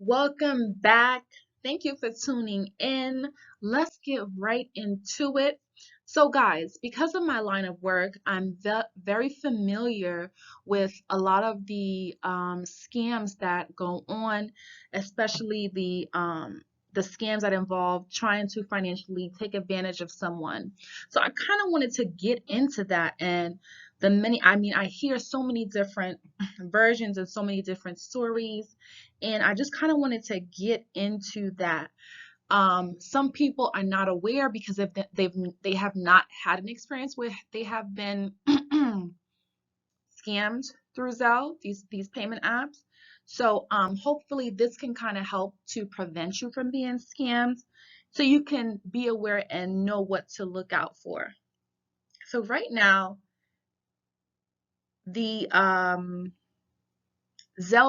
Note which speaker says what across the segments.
Speaker 1: Welcome back. Thank you for tuning in. Let's get right into it. So, guys, because of my line of work, I'm very familiar with a lot of the scams that go on, especially the scams that involve trying to financially take advantage of someone. So, I kind of wanted to get into that and I hear so many different versions and so many different stories, and I just kind of wanted to get into that. Some people are not aware because they have not had an experience where they have been scammed through Zelle, these payment apps. So hopefully this can kind of help to prevent you from being scammed, so you can be aware and know what to look out for. So right now, the Zelle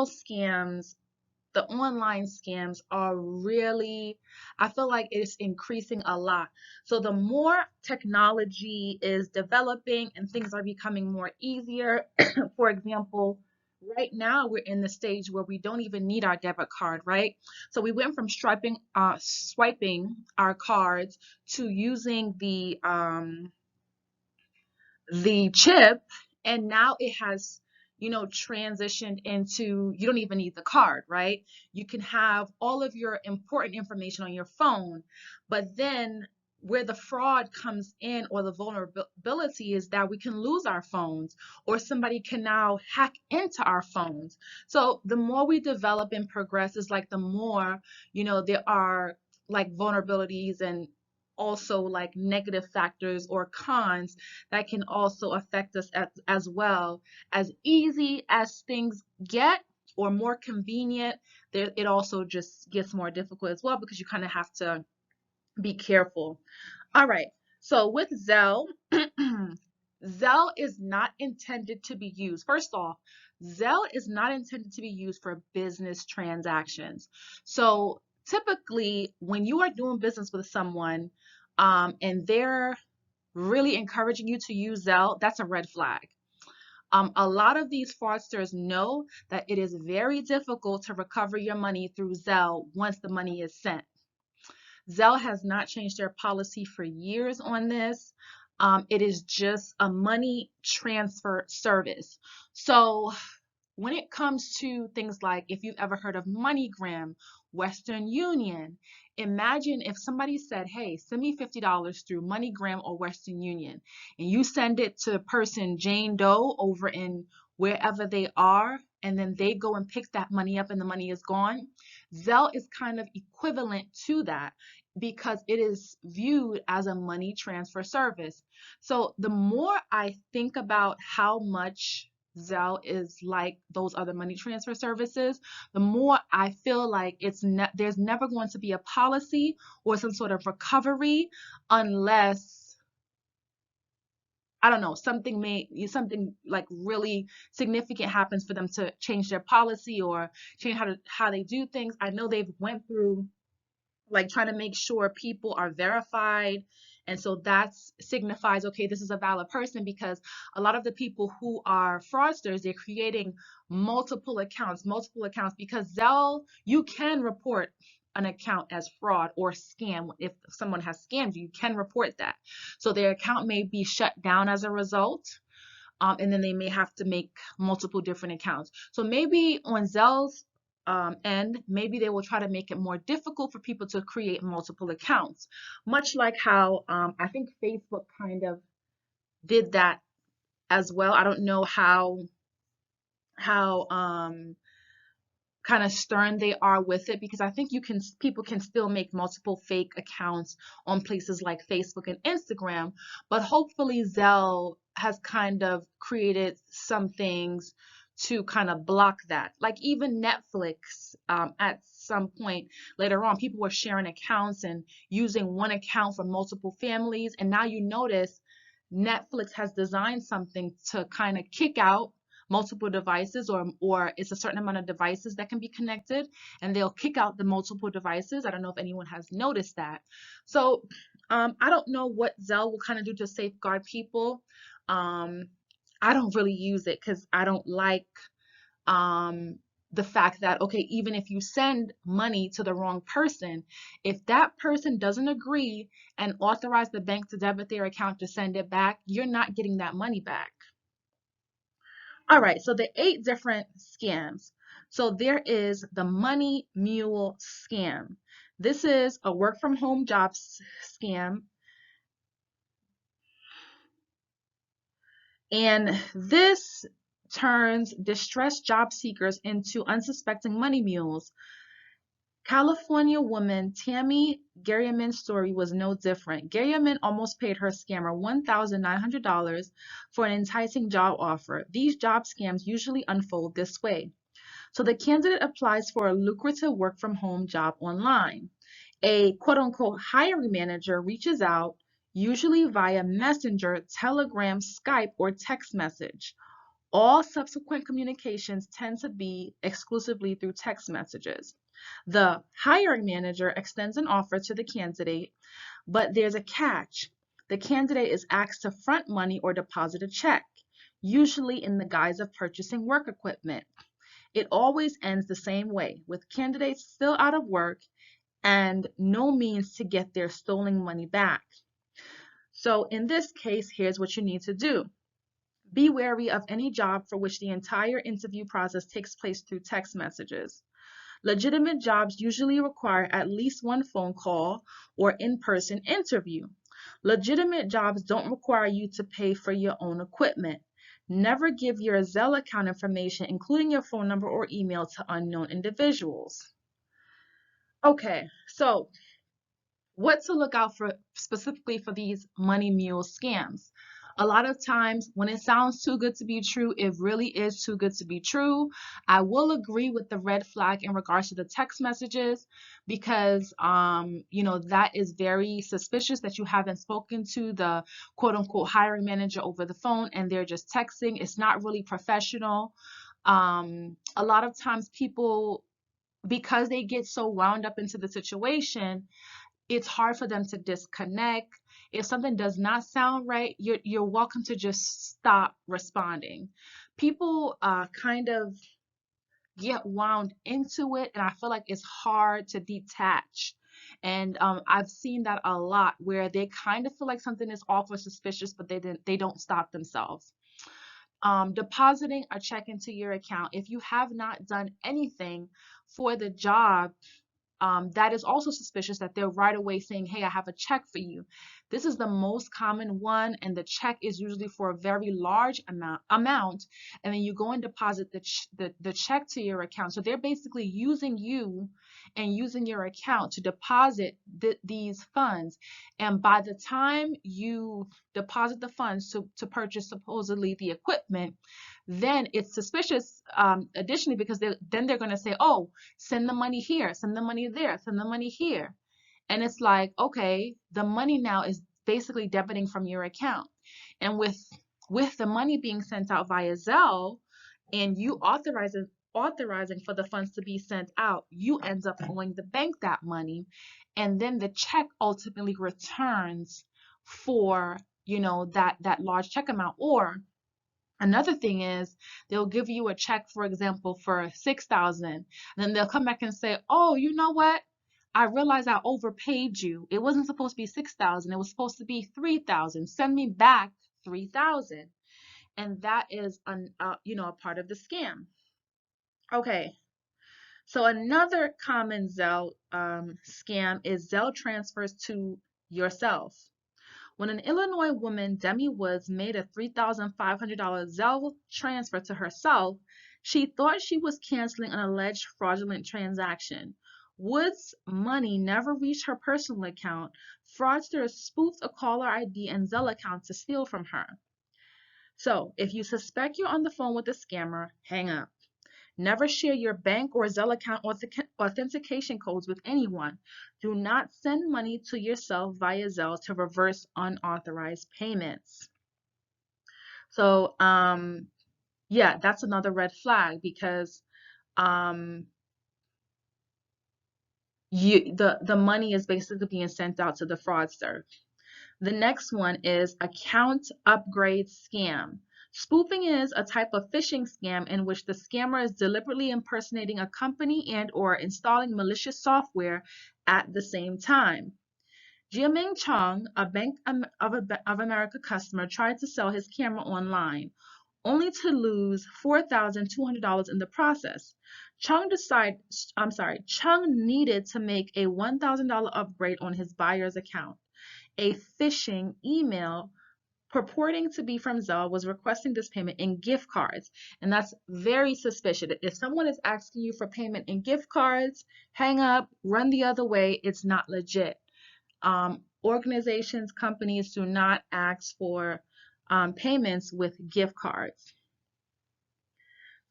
Speaker 1: scams, the online scams are really, I feel like it's increasing a lot. So the more technology is developing and things are becoming more easier, for example, right now we're in the stage where we don't even need our debit card, right? So we went from swiping our cards to using the chip, and now it has transitioned into you don't even need the card, right? You can have all of your important information on your phone, but then where the fraud comes in or the vulnerability is that we can lose our phones, or somebody can now hack into our phones. So the more we develop and progress is like the more there are like vulnerabilities and also like negative factors or cons that can also affect us as well. As easy as things get or more convenient, there it also just gets more difficult as well, because you kind of have to be careful. All right. So with Zelle, Zelle is not intended to be used. First off, Zelle is not intended to be used for business transactions. So typically, when you are doing business with someone, and they're really encouraging you to use Zelle, that's a red flag. A lot of these fraudsters know that it is very difficult to recover your money through Zelle once the money is sent. Zelle has not changed their policy for years on this. It is just a money transfer service. So when it comes to things like, if you've ever heard of MoneyGram, Western Union, imagine if somebody said, hey, send me $50 through MoneyGram or Western Union, and you send it to person Jane Doe over in wherever they are, and then they go and pick that money up and the money is gone. Zelle is kind of equivalent to that because it is viewed as a money transfer service. So the more I think about how much Zelle is like those other money transfer services, the more I feel like there's never going to be a policy or some sort of recovery unless, I don't know, something like really significant happens for them to change their policy or change how they do things. I know they've went through like trying to make sure people are verified. And so that signifies, okay, this is a valid person, because a lot of the people who are fraudsters, they're creating multiple accounts, because Zelle, you can report an account as fraud or scam. If someone has scammed you, you can report that. So their account may be shut down as a result. And then they may have to make multiple different accounts. So maybe on Zelle's end, maybe they will try to make it more difficult for people to create multiple accounts, much like how I think Facebook kind of did that as well. I don't know how kind of stern they are with it, because I think people can still make multiple fake accounts on places like Facebook and Instagram, but hopefully Zelle has kind of created some things to kind of block that. Like even Netflix, at some point later on, people were sharing accounts and using one account for multiple families, and now you notice Netflix has designed something to kind of kick out multiple devices, or it's a certain amount of devices that can be connected, and they'll kick out the multiple devices. I don't know if anyone has noticed that. So I don't know what Zelle will kind of do to safeguard people. um, I don't really use it because I don't like the fact that, okay, even if you send money to the wrong person, if that person doesn't agree and authorize the bank to debit their account to send it back, you're not getting that money back. All right, so the 8 different scams. So there is the money mule scam. This is a work from home job scam. And this turns distressed job seekers into unsuspecting money mules. California woman Tammy Garriaman's story was no different. Garriaman almost paid her scammer $1,900 for an enticing job offer. These job scams usually unfold this way. So the candidate applies for a lucrative work from home job online. A quote unquote hiring manager reaches out, usually via Messenger, Telegram, Skype, or text message. All subsequent communications tend to be exclusively through text messages. The hiring manager extends an offer to the candidate, but there's a catch. The candidate is asked to front money or deposit a check, usually in the guise of purchasing work equipment. It always ends the same way, with candidates still out of work and no means to get their stolen money back. So in this case, here's what you need to do. Be wary of any job for which the entire interview process takes place through text messages. Legitimate jobs usually require at least one phone call or in-person interview. Legitimate jobs don't require you to pay for your own equipment. Never give your Zelle account information, including your phone number or email, to unknown individuals. Okay, so what to look out for specifically for these money mule scams. A lot of times when it sounds too good to be true, it really is too good to be true. I will agree with the red flag in regards to the text messages because that is very suspicious that you haven't spoken to the quote unquote hiring manager over the phone and they're just texting. It's not really professional. A lot of times people, because they get so wound up into the situation, it's hard for them to disconnect. If something does not sound right, you're welcome to just stop responding. People kind of get wound into it, and I feel like it's hard to detach. And I've seen that a lot where they kind of feel like something is off or suspicious, but they don't stop themselves. Depositing a check into your account. If you have not done anything for the job, that is also suspicious that they're right away saying, hey, I have a check for you. This is the most common one, and the check is usually for a very large amount, and then you go and deposit the check to your account. So they're basically using you and using your account to deposit these funds. And by the time you deposit the funds to purchase supposedly the equipment, then it's suspicious additionally because then they're going to say, oh, send the money here, send the money there, send the money here. And it's like, okay, the money now is basically debiting from your account. And with the money being sent out via Zelle and you authorizing for the funds to be sent out, you end up owing the bank that money. And then the check ultimately returns for, that large check amount. Or another thing is they'll give you a check, for example, for 6,000. Then they'll come back and say, oh, you know what? I realized I overpaid you. It wasn't supposed to be 6,000. It was supposed to be 3,000. Send me back 3,000. And that is a part of the scam. Okay. So another common Zelle scam is Zelle transfers to yourself. When an Illinois woman, Demi Woods, made a $3,500 Zelle transfer to herself, she thought she was canceling an alleged fraudulent transaction. Woods' money never reached her personal account. Fraudsters spoofed a caller ID and Zelle account to steal from her. So, if you suspect you're on the phone with a scammer, hang up. Never share your bank or Zelle account authentication codes with anyone. Do not send money to yourself via Zelle to reverse unauthorized payments. So, yeah, that's another red flag because the money is basically being sent out to the fraudster. The next one is account upgrade scam. Spoofing is a type of phishing scam in which the scammer is deliberately impersonating a company and or installing malicious software at the same time. Jiaming Chong, a Bank of America customer, tried to sell his camera online, only to lose $4,200 in the process. Chung needed to make a $1,000 upgrade on his buyer's account. A phishing email purporting to be from Zelle was requesting this payment in gift cards, and that's very suspicious. If someone is asking you for payment in gift cards, hang up, run the other way. It's not legit. Organizations, companies do not ask for payments with gift cards.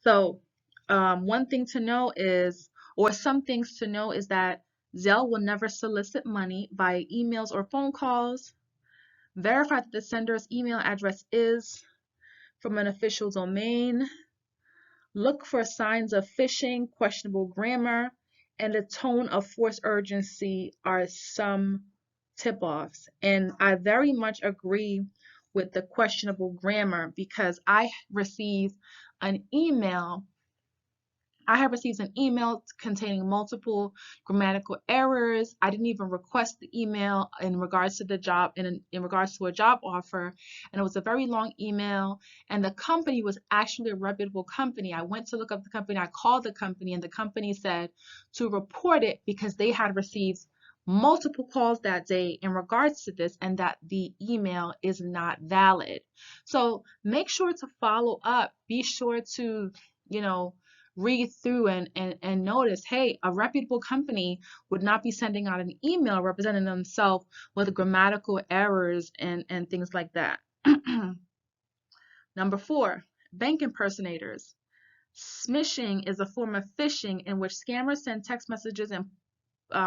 Speaker 1: So one thing to know is, or some things to know is that Zelle will never solicit money via emails or phone calls. Verify that the sender's email address is from an official domain. Look for signs of phishing, questionable grammar, and a tone of forced urgency are some tip-offs. And I very much agree with the questionable grammar because I received an email containing multiple grammatical errors. I didn't even request the email in regards to the job, in regards to a job offer, and it was a very long email, and the company was actually a reputable company. I went to look up the company, I called the company, and the company said to report it because they had received multiple calls that day in regards to this and that the email is not valid. So make sure to follow up. Be sure to, read through and notice, hey, a reputable company would not be sending out an email representing themselves with grammatical errors and things like that. Number 4, bank impersonators. Smishing is a form of phishing in which scammers send text messages and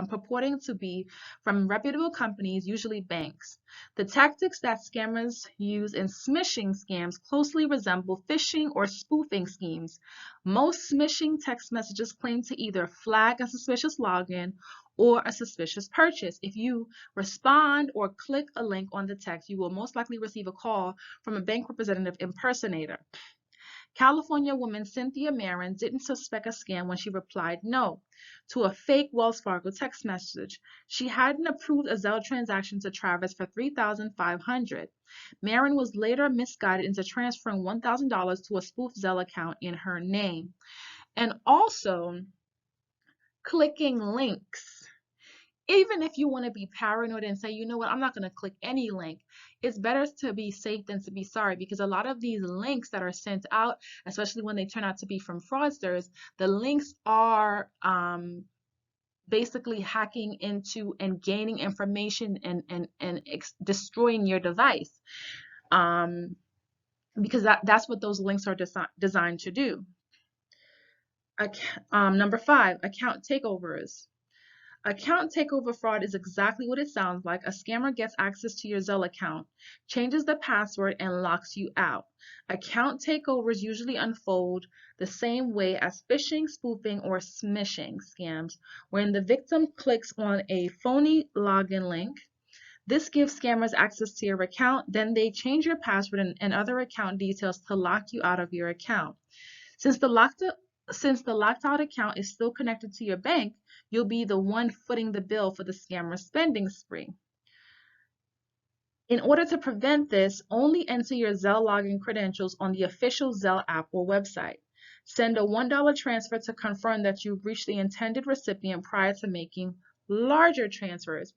Speaker 1: purporting to be from reputable companies, usually banks. The tactics that scammers use in smishing scams closely resemble phishing or spoofing schemes. Most smishing text messages claim to either flag a suspicious login or a suspicious purchase. If you respond or click a link on the text, you will most likely receive a call from a bank representative impersonator. California woman Cynthia Marin didn't suspect a scam when she replied no to a fake Wells Fargo text message. She hadn't approved a Zelle transaction to Travis for $3,500. Marin was later misguided into transferring $1,000 to a spoof Zelle account in her name. And also, clicking links. Even if you want to be paranoid and say, you know what, I'm not going to click any link, it's better to be safe than to be sorry, because a lot of these links that are sent out, especially when they turn out to be from fraudsters, the links are basically hacking into and gaining information and destroying your device, because that's what those links are designed to do. Number 5, account takeovers. Account takeover fraud is exactly what it sounds like. A scammer gets access to your Zelle account, changes the password, and locks you out. Account takeovers usually unfold the same way as phishing, spoofing, or smishing scams, wherein the victim clicks on a phony login link. This gives scammers access to your account, then they change your password and other account details to lock you out of your account. Since the locked out account is still connected to your bank, you'll be the one footing the bill for the scammer's spending spree. In order to prevent this, only enter your Zelle login credentials on the official Zelle app or website. Send a $1 transfer to confirm that you've reached the intended recipient prior to making larger transfers.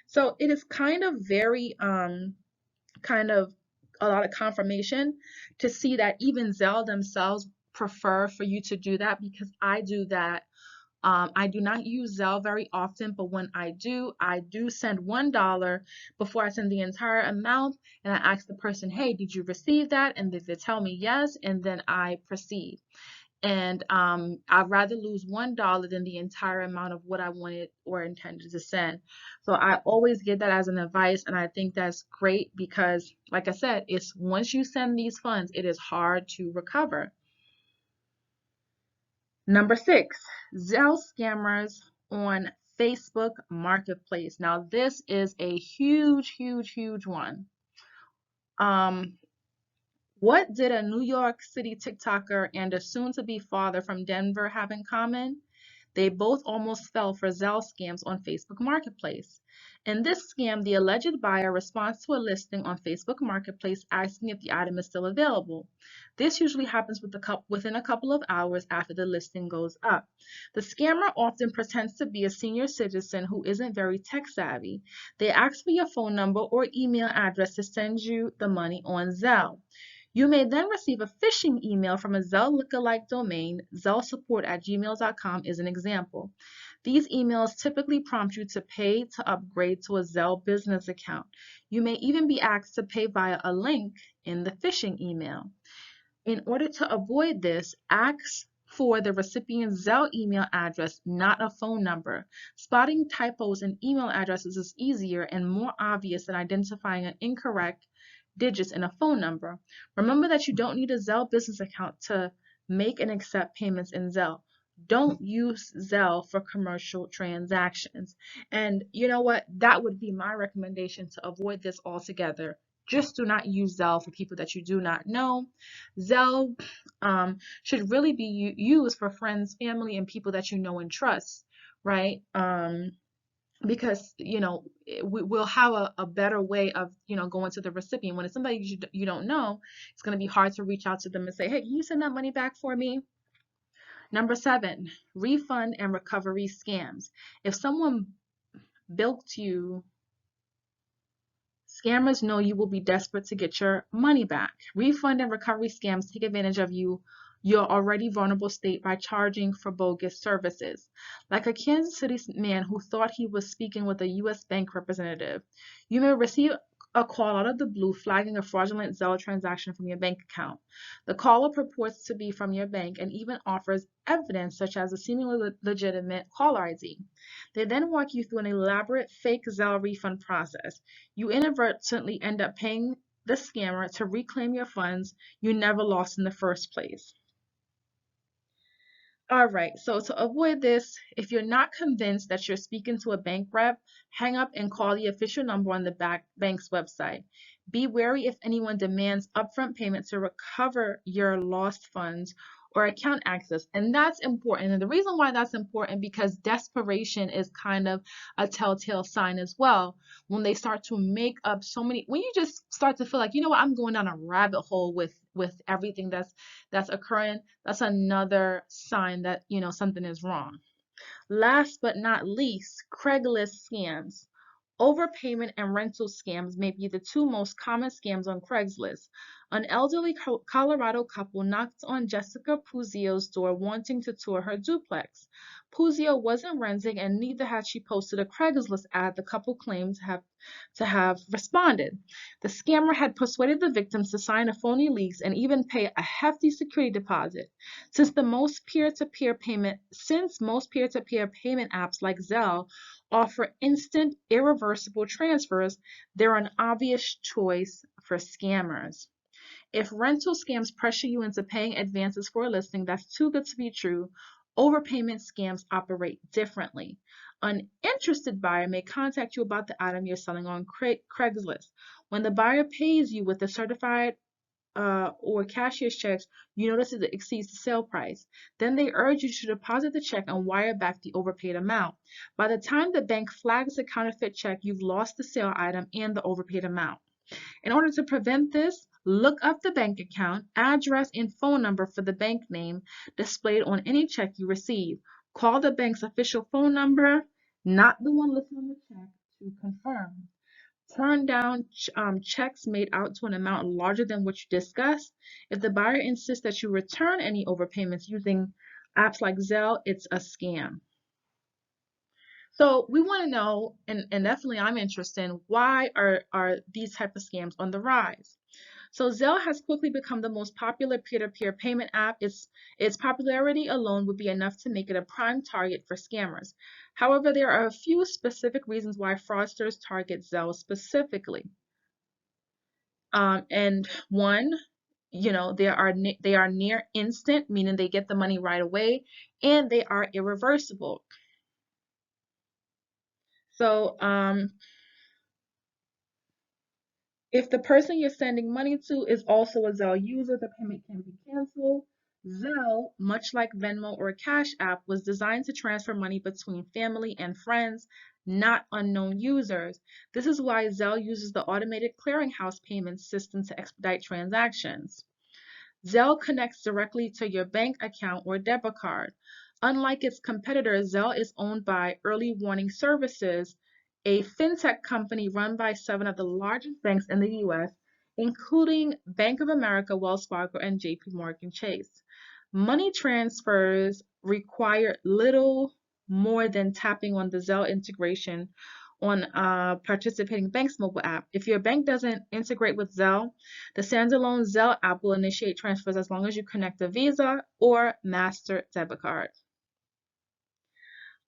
Speaker 1: So it is kind of very, kind of a lot of confirmation to see that even Zelle themselves prefer for you to do that, because I do that. I do not use Zelle very often, but when I do send $1 before I send the entire amount, and I ask the person, hey, did you receive that? And if they tell me yes, and then I proceed. And I'd rather lose $1 than the entire amount of what I wanted or intended to send. So I always give that as an advice, and I think that's great because, like I said, it's once you send these funds, it is hard to recover. Number 6, Zelle scammers on Facebook Marketplace. Now, this is a huge, huge, huge one. What did a New York City TikToker and a soon-to-be father from Denver have in common? They both almost fell for Zelle scams on Facebook Marketplace. In this scam, the alleged buyer responds to a listing on Facebook Marketplace asking if the item is still available. This usually happens within a couple of hours after the listing goes up. The scammer often pretends to be a senior citizen who isn't very tech savvy. They ask for your phone number or email address to send you the money on Zelle. You may then receive a phishing email from a Zelle lookalike domain. ZelleSupport@gmail.com is an example. These emails typically prompt you to pay to upgrade to a Zelle business account. You may even be asked to pay via a link in the phishing email. In order to avoid this, ask for the recipient's Zelle email address, not a phone number. Spotting typos in email addresses is easier and more obvious than identifying an incorrect digits in a phone number. Remember that you don't need a Zelle business account to make and accept payments in Zelle. Don't use Zelle for commercial transactions. And you know what? That would be my recommendation to avoid this altogether. Just do not use Zelle for people that you do not know. Zelle should really be used for friends, family, and people that you know and trust, right? Because we'll have a better way of going to the recipient. When it's somebody you don't know, it's going to be hard to reach out to them and say, hey, can you send that money back for me? Number 7, refund and recovery scams. If someone bilked you, scammers know you will be desperate to get your money back. Refund and recovery scams take advantage of your already vulnerable state by charging for bogus services. Like a Kansas City man who thought he was speaking with a U.S. bank representative. You may receive a call out of the blue flagging a fraudulent Zelle transaction from your bank account. The caller purports to be from your bank and even offers evidence such as a seemingly legitimate caller ID. They then walk you through an elaborate fake Zelle refund process. You inadvertently end up paying the scammer to reclaim your funds you never lost in the first place. All right, so to avoid this, if you're not convinced that you're speaking to a bank rep, hang up and call the official number on the bank's website. Be wary if anyone demands upfront payment to recover your lost funds or account access. And that's important. And the reason why that's important, because desperation is kind of a telltale sign as well. When they start to make up so many, when you just start to feel like, you know what, I'm going down a rabbit hole with everything that's occurring, that's another sign that something is wrong. Last but not least, Craigslist scams. Overpayment and rental scams may be the two most common scams on Craigslist. An elderly Colorado couple knocked on Jessica Puzio's door wanting to tour her duplex. Puzio wasn't renting and neither had she posted a Craigslist ad the couple claimed to have responded. The scammer had persuaded the victims to sign a phony lease and even pay a hefty security deposit. Since most peer-to-peer payment apps like Zelle offer instant, irreversible transfers, they're an obvious choice for scammers. If rental scams pressure you into paying advances for a listing that's too good to be true, overpayment scams operate differently. An interested buyer may contact you about the item you're selling on Craigslist. When the buyer pays you with a certified or cashier's checks, you notice it exceeds the sale price. Then they urge you to deposit the check and wire back the overpaid amount. By the time the bank flags the counterfeit check, you've lost the sale item and the overpaid amount. In order to prevent this, look up the bank account, address, and phone number for the bank name displayed on any check you receive. Call the bank's official phone number, not the one listed on the check, to confirm. Turn down checks made out to an amount larger than what you discussed. If the buyer insists that you return any overpayments using apps like Zelle, it's a scam. So we want to know, and definitely I'm interested in, why are these type of scams on the rise? So Zelle has quickly become the most popular peer-to-peer payment app. Its popularity alone would be enough to make it a prime target for scammers. However, there are a few specific reasons why fraudsters target Zelle specifically. And one, they are near instant, meaning they get the money right away, and they are irreversible. So If the person you're sending money to is also a Zelle user, the payment can be canceled. Zelle, much like Venmo or Cash App, was designed to transfer money between family and friends, not unknown users. This is why Zelle uses the automated clearinghouse payment system to expedite transactions. Zelle connects directly to your bank account or debit card. Unlike its competitors, Zelle is owned by Early Warning Services, a fintech company run by seven of the largest banks in the US, including Bank of America, Wells Fargo, and JP Morgan Chase. Money transfers require little more than tapping on the Zelle integration on a participating bank's mobile app. If your bank doesn't integrate with Zelle, the standalone Zelle app will initiate transfers as long as you connect a Visa or Master debit card.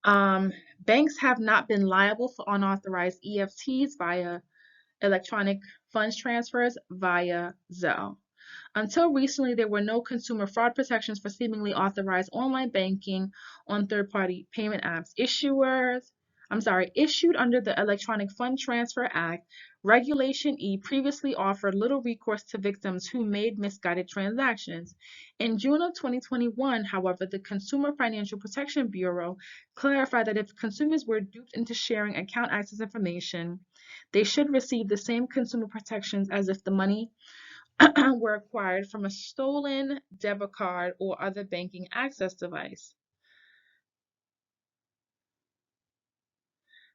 Speaker 1: Banks have not been liable for unauthorized EFTs via electronic funds transfers via Zelle. Until recently, there were no consumer fraud protections for seemingly authorized online banking on third-party payment apps. Issued under the Electronic Fund Transfer Act, Regulation E previously offered little recourse to victims who made misguided transactions. In June of 2021, however, the Consumer Financial Protection Bureau clarified that if consumers were duped into sharing account access information, they should receive the same consumer protections as if the money were acquired from a stolen debit card or other banking access device.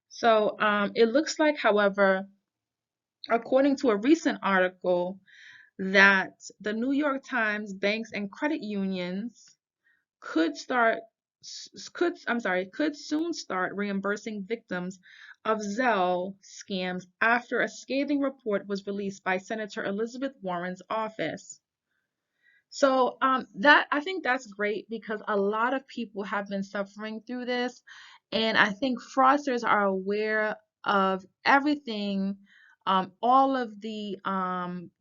Speaker 1: So it looks like, however, according to a recent article, that the New York Times banks and credit unions could soon start reimbursing victims of Zelle scams after a scathing report was released by Senator Elizabeth Warren's office. So that I think that's great because a lot of people have been suffering through this, and I think fraudsters are aware of everything, all of the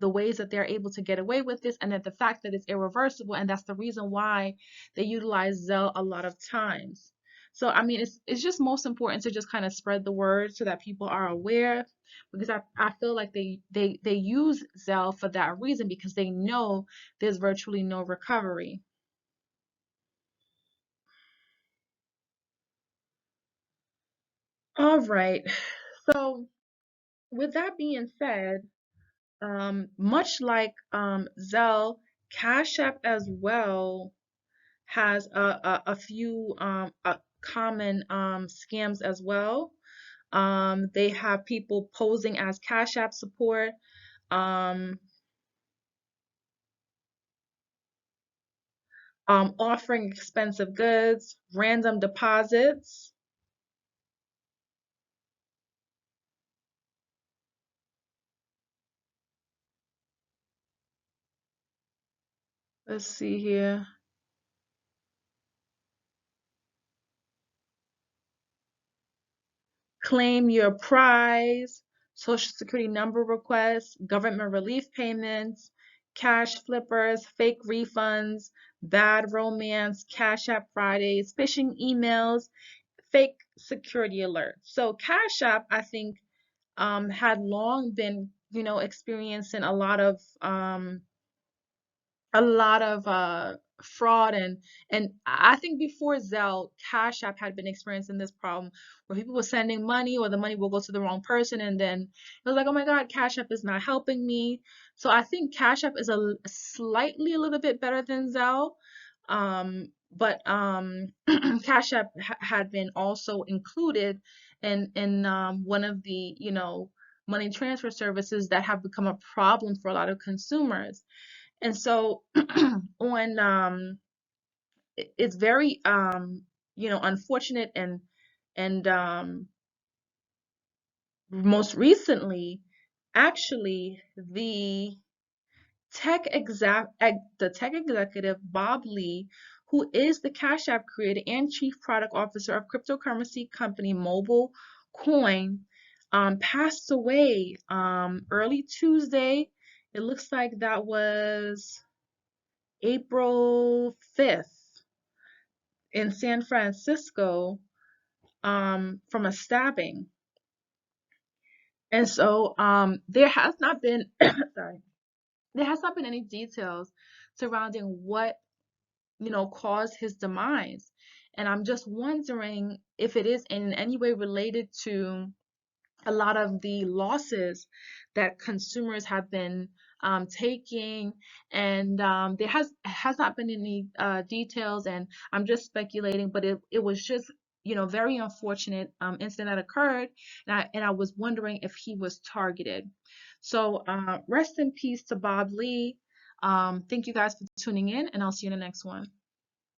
Speaker 1: ways that they're able to get away with this, and that the fact that it's irreversible, and that's the reason why they utilize Zelle a lot of times. So I mean, it's just most important to just kind of spread the word so that people are aware because I feel like they use Zelle for that reason because they know there's virtually no recovery. All right. So with that being said, much like Zelle, Cash App as well has a few common scams as well. They have people posing as Cash App support, um, offering expensive goods, random deposits. Let's see here. Claim your prize, social security number requests, government relief payments, cash flippers, fake refunds, bad romance, Cash App Fridays, phishing emails, fake security alerts. So Cash App, I think, had long been, experiencing a lot of fraud and I think before Zelle, Cash App had been experiencing this problem where people were sending money or the money will go to the wrong person and then it was like, oh my God, Cash App is not helping me. So I think Cash App is slightly a little bit better than Zelle. But Cash App had been also included in one of the, money transfer services that have become a problem for a lot of consumers. And so on it's very unfortunate and most recently actually the tech executive Bob Lee, who is the Cash App creator and chief product officer of cryptocurrency company Mobile Coin, passed away early Tuesday. It looks like that was April 5th in San Francisco from a stabbing. And so there has not been sorry, there has not been any details surrounding what, caused his demise. And I'm just wondering if it is in any way related to a lot of the losses that consumers have been taking, and there has not been any details, and I'm just speculating, but it was just, very unfortunate incident that occurred, and I was wondering if he was targeted. So rest in peace to Bob Lee. Thank you guys for tuning in, and I'll see you in the next one.